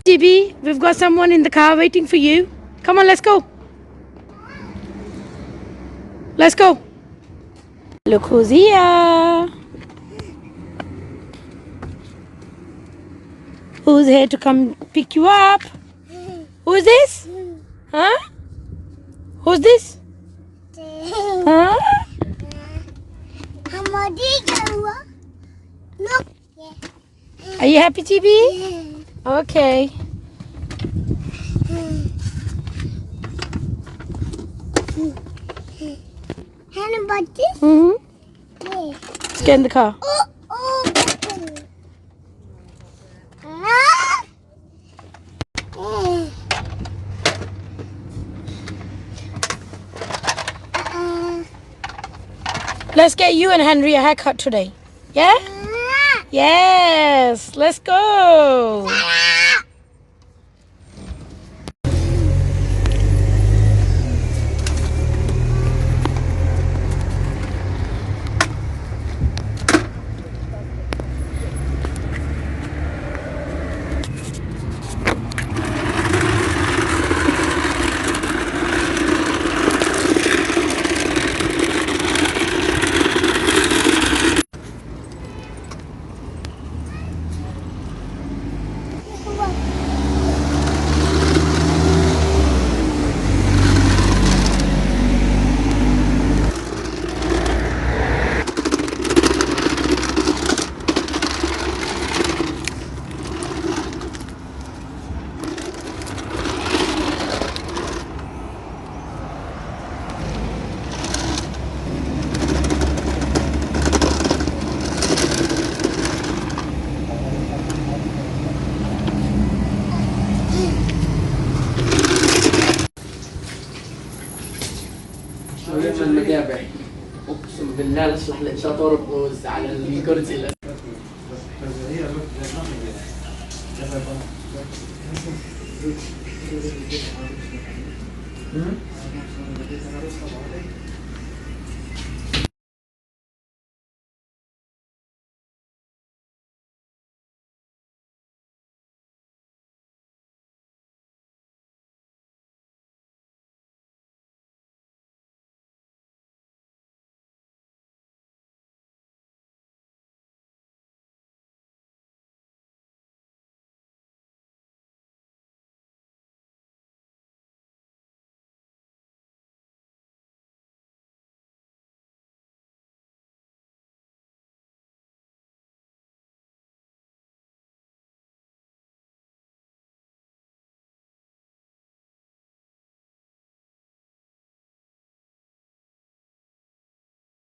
GB, we've got someone in the car waiting for you. Come on, let's go. Let's go. Look who's here. Who's here to come pick you up? Who's this? Huh? Who's this? Huh? Look. Are you happy, GB? Okay. How about this? Mm-hmm. Let's get in the car. Let's get you and Henry a haircut today. Yeah? Yes. Let's go. من المتابع اقسم بالله نصلح الشاطور بوز على الكرسي.